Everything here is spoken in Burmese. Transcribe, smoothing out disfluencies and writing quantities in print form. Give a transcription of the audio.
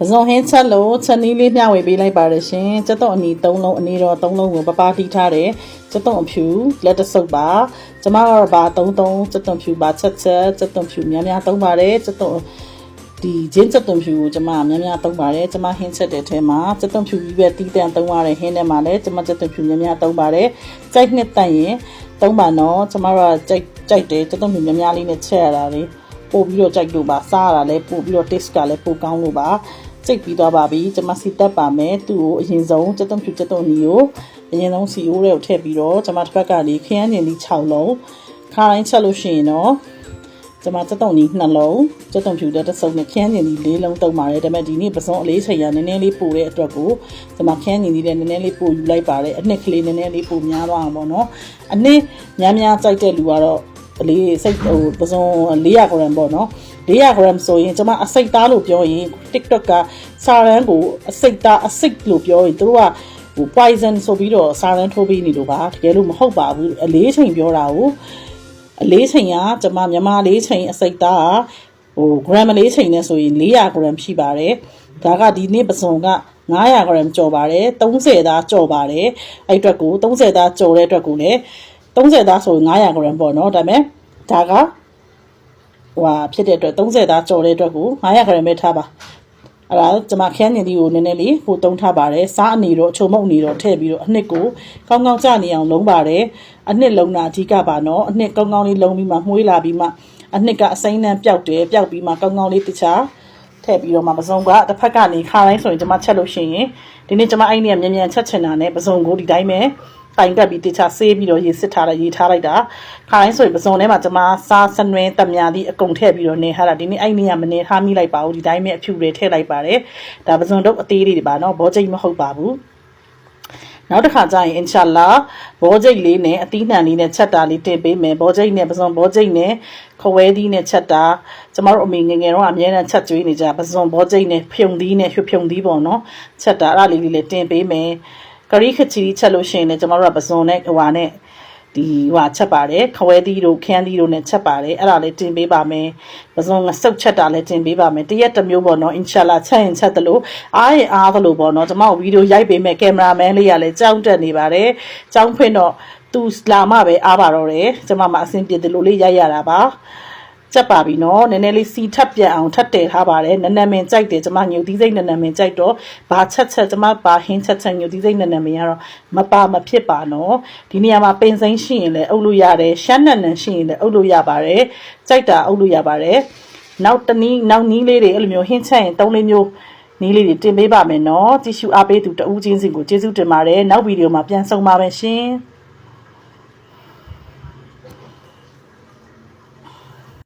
စုံဟင်းချက်လို့ချက်နီးလေးမျှဝေပေးလိုက်ပါတယ်ရှင်ချက်တော့အနီ3လုံးအနီတော့3လုံးကိုပပတီးထားတယ်ချက်တော့အဖြူလက်တဆုပ်ပါကျမကတော့ဘာ33ချက်တော့ဖြူပါချက်ချက်တော့ဖြူများများသုံးပါတယ်ချက်တော့ဒီဂျင်းချက်တော့ဖြူကိုကျမများများသုံးပါတယ်ကျမဟင်းချက်တဲ့ထဲမှာချက်တော့ဖြူကြီးပဲတီးတန်သုံးရတယ်ဟင်းထဲမှာလည်းကျမချက်တော့ဖြူများများသုံးပါတယ်ကြိုက်နှစ်တန်ရင်သုံးပါနော်ကျမတို့ကြိုက်တယ်ချက်တော့ဖြူများများလေးနဲ့ချက်ရတာလေပို့ပြီးတော့ကြိုက်လို့ပါစားရတာလည်းပို့ပြီးတော့ taste ကလည်းပိုကောင်းလို့ပါစိတ်ပြီးသွားပါပြီကျွန်မစီတက်ပါမယ်သူ့ကိုအရင်ဆုံးချက်တုံးဖြူချက်တုံးနီကိုအရင်ဆုံးစီအိုးတွေကိုထည့်ပြီးတော့ကျွန်မတစ်ဖက်ကနေခရမ်းညင်လေး6လုံးခါတိုင်းချက်လို့ရှိရင်တော့ကျွန်မချက်တုံးနီ2လုံးချက်တုံးဖြူတဲ့တစ်စုံနဲ့ခရမ်းညင်လေး4လုံးတုံးပါတယ်ဒါပေမဲ့ဒီနေ့ပစုံအလေးချိန်ရနည်းနည်းလေးပို့တဲ့အတွက်ကိုကျွန်မခရမ်းညင်လေးနဲ့နည်းနည်းလေးပို့ယူလိုက်ပါတယ်အနှစ်ကလေးနည်းနည်းလေးပို့များသွားအောင်ပေါ့နော်အနှစ်များများကြိုက်တဲ့လူကတော့အလေးစိတ်ပစုံ400 gram ပေါ့နော်400 gram ဆိုရင်ကျွန်မအစိတ်သားလို့ပြောရင် TikTok ကစာရန်ကိုအစိတ်သားအစိတ်လို့ပြောရင်တို့ကpoison ဆိုပြီးတော့စာရန်ထိုးပေးနေလို့ပါတကယ်လို့မဟုတ်ပါဘူးအလေးချိန်ပြောတာကိုအလေးချိန်ကကျွန်မမြန်မာလေးချိန်အစိတ်သားgram လေးချိန်နဲ့ဆိုရင်400 gram ရှိပါတယ်ဒါကဒီနေ့ပစုံက900 gram ကျော်ပါတယ်30သားကျော်ပါတယ်အဲ့အတွက်ကို30သားကျော်တဲ့အတွက်ကိုလည်း30သားဆိုရင်900 gram ပေါ့နော်ဒါပေမဲ့ဒါကဖြစ်တဲ့အတွက်30သားကျော်တဲ့အတွက်ကို900 gram ပဲထားပါအဲ့ဒါကျွန်မခရမ်းညင်ဒီကိုနည်းနည်းလေးပို့တုံးထားပါတယ်စားအနေတော့အချုံမုတ်အနေတော့ထည့်ပြီးတော့အနှစ်ကိုကောင်းကောင်းကြနေအောင်လုံးပါတယ်အနှစ်လုံးတာအဓိကပါနော်အနှစ်ကောင်းကောင်းလေးလုံးပြီးမှမှုေးလာပြီးမှအနှစ်ကအစိမ်းနှံပျောက်တယ်ပျောက်ပြီးမှကောင်းကောင်းလေးတခြားထည့်ပြီးတော့မှပစုံကတစ်ဖက်ကနေခါတိုင်းဆိုရင်ကျွန်မချက်လို့ရှိရင်ဒီနေ့ကျွန်မအဲ့ဒီကမြန်မြန်ချက်ချင်တာနဲ့ပစုံကိုဒီတိုင်းပဲတိုင်တက်ပြီးတခြားဆေးပြီးတော့ရေစစ်ထားလိုက်တာခါတိုင်းဆိုရင်ပစုံထဲမှာကျွန်မစားစနွဲတမြားဒီအကုန်ထည့်ပြီးတော့နေထားတာဒီနေ့အဲ့နေ့ကမနေထားမိလိုက်ပါဘူးဒီတိုင်းပဲအဖြူတွေထည့်လိုက်ပါတယ်ဒါပစုံတော့အသေးလေးတွေပါနော်ဘောကျိတ်မဟုတ်ပါဘူးနောက်တစ်ခါကျရင်အင်ရှာလာဘောကျိတ်လေးနဲ့အသီးနှံလေးနဲ့ချက်တာလေးတင်ပေးမယ်ဘောကျိတ်နဲ့ပစုံဘောကျိတ်နဲ့ခဝဲသီးနဲ့ချက်တာကျမတို့အမေငယ်ငယ်တော့အများနဲ့ချက်ကျွေးနေကြပစုံဘောကျိတ်နဲ့ဖြုံသီးနဲ့ဖြုံသီးပေါ့နော်ချက်တာအဲ့ဒါလေးလည်းတင်ပေးမယ်ကရီခချီချက်လို့ရှိရင်လည်းကျမတို့ကပစုံနဲ့နဲ့ဒီချက်ပါတယ်ခဝဲသီးတို့ခန်းသီးတို့နဲ့ချက်ပါတယ်အဲ့ဒါလေးတင်ပေးပါမယ်ပစုံကစုပ်ချက်တာလည်းတင်ပေးပါမယ်တရက်တစ်မျိုးပေါ့နော်အင်ရှာလာချက်ရင်ချက်တယ်လို့အားရင်အားသလိုပေါ့နော်ကျမတို့ဗီဒီယိုရိုက်ပေးမယ်ကင်မရာမန်လေးကလည်းကြောင်းတက်နေပါတယ်ကြောင်းဖွင့်တော့သူလာမှပဲအားပါတော့တယ်ကျမမအဆင်ပြေတယ်လို့လေးရိုက်ရတာပါချက်ပါပြီနော်နည်းနည်းလေးစီထပ်ပြန်အောင်ထပ်တည်ထားပါတယ်နနမင်ကြိုက်တယ်ကျမညိုသီးစိတ်နနမင်ကြိုက်တော့ဘာချက်ကျမဘာဟင်းချက်ညိုသီးစိတ်နနမင်ကတော့မဖြစ်ပါနော်ဒီနေရာမှာပင်စိမ်းရှိရင်လည်းအုပ်လို့ရတယ်ရှမ်းနန်ရှိရင်လည်းအုပ်လို့ရပါတယ်ကြိုက်တာအုပ်လို့ရပါတယ်နောက်နီးလေးတွေအဲ့လိုမျိုးဟင်းချက်ရင်3-4မျိုးနီးလေးတွေတင်ပေးပါမယ်နော်ကြည့်ရှုအားပေးသူတဦးချင်းစီကိုကျေးဇူးတင်ပါတယ်နောက်ဗီဒီယိုမှာပြန်ဆုံပါမယ်ရှင်